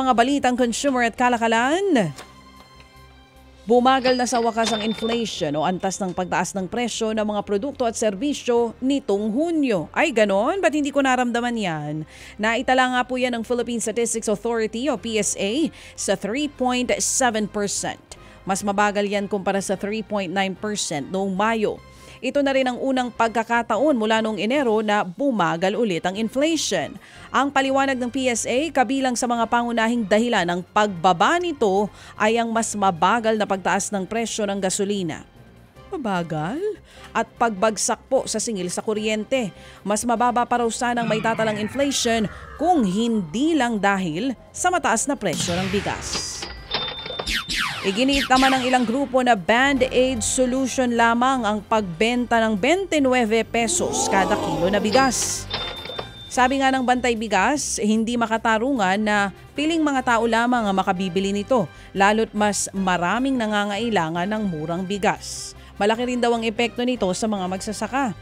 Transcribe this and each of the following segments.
Mga balitang consumer at kalakalan. Bumagal na sa wakas ang inflation o antas ng pagtaas ng presyo ng mga produkto at serbisyo nitong Hunyo. Ay ganon? Ba't hindi ko naramdaman yan? Naitala nga po yan ng Philippine Statistics Authority o PSA sa 3.7%. Mas mabagal yan kumpara sa 3.9% noong Mayo. Ito na rin ang unang pagkakataon mula noong Enero na bumagal ulit ang inflation. Ang paliwanag ng PSA, kabilang sa mga pangunahing dahilan ng pagbaba nito ay ang mas mabagal na pagtaas ng presyo ng gasolina. Mabagal? At pagbagsak po sa singil sa kuryente. Mas mababa pa raw sanang may tatalang inflation kung hindi lang dahil sa mataas na presyo ng bigas. Iginiit naman ng ilang grupo na Band-Aid solution lamang ang pagbenta ng 29 pesos kada kilo na bigas. Sabi nga ng Bantay Bigas, hindi makatarungan na piling mga tao lamang ang makabibili nito, lalo't mas maraming nangangailangan ng murang bigas. Malaki rin daw ang epekto nito sa mga magsasaka.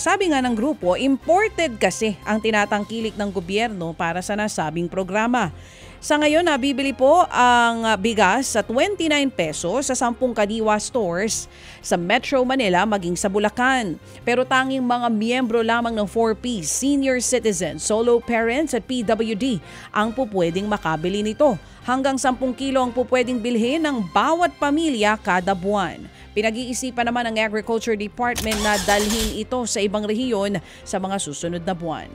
Sabi nga ng grupo, imported kasi ang tinatangkilik ng gobyerno para sa nasabing programa. Sa ngayon, nabibili po ang bigas sa 29 pesos sa 10 kadiwa stores sa Metro Manila maging sa Bulacan. Pero tanging mga miyembro lamang ng 4Ps, senior citizens, solo parents at PWD ang pupwedeng makabili nito. Hanggang 10 kilo ang pupwedeng bilhin ng bawat pamilya kada buwan. Pinag-iisipan naman ng Agriculture Department na dalhin ito sa ibang rehiyon sa mga susunod na buwan.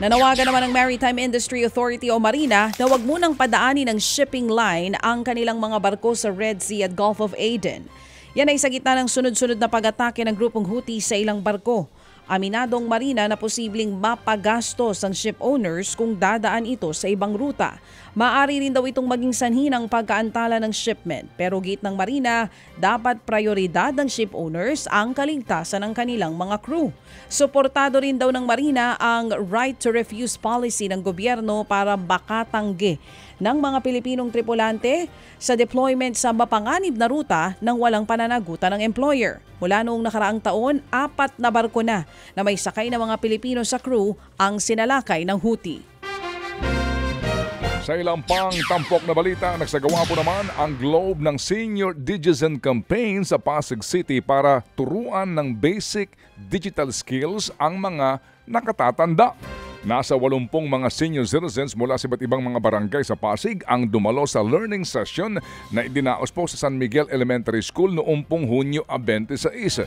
Nanawagan naman ng Maritime Industry Authority o Marina na huwag munang padaanin ng shipping line ang kanilang mga barko sa Red Sea at Gulf of Aden. Yan ay sa gitna ng sunod-sunod na pag-atake ng grupong Houthi sa ilang barko. Aminadong Marina na posibleng mapagastos ang ship owners kung dadaan ito sa ibang ruta. Maaari rin daw itong maging sanhi ng pagkaantala ng shipment. Pero git ng Marina, dapat prioridad ng ship owners ang kaligtasan ng kanilang mga crew. Suportado rin daw ng Marina ang right to refuse policy ng gobyerno para makatanggi ng mga Pilipinong tripulante sa deployment sa mapanganib na ruta nang walang pananagutan ng employer. Mula noong nakaraang taon, 4 na barko na may sakay na mga Pilipino sa crew ang sinalakay ng Houthi. Sa ilang pang tampok na balita, nagsagawa po naman ang Globe ng Senior Citizen Campaign sa Pasig City para turuan ng basic digital skills ang mga nakatatanda. Nasa 80 mga senior citizens mula sa iba't ibang mga barangay sa Pasig ang dumalo sa learning session na idinaos po sa San Miguel Elementary School noong Hunyo 26.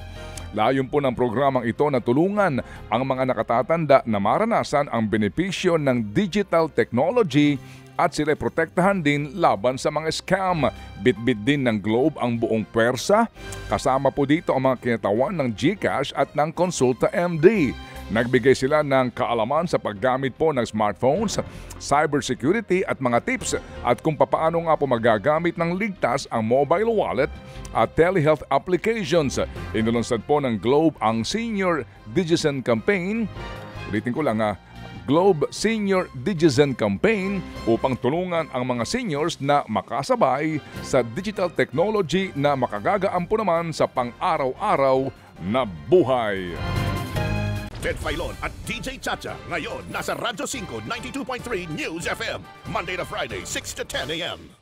Layon po ng programang ito na tulungan ang mga nakatatanda na maranasan ang benepisyo ng digital technology at sila protektahan din laban sa mga scam. Bitbit din ng Globe ang buong pwersa. Kasama po dito ang mga kinatawan ng GCash at ng Consulta MD. Nagbigay sila ng kaalaman sa paggamit po ng smartphones, cybersecurity at mga tips at kung papaano nga po magagamit ng ligtas ang mobile wallet at telehealth applications. Inulunsad po ng Globe ang Senior Citizen Campaign. Ulitin ko lang Globe Senior Citizen Campaign upang tulungan ang mga seniors na makasabay sa digital technology na makagagaan po naman sa pang-araw-araw na buhay. Ted Filon at DJ Chacha ngayon nasa Radyo 5 92.3 News FM Monday to Friday 6 to 10 a.m.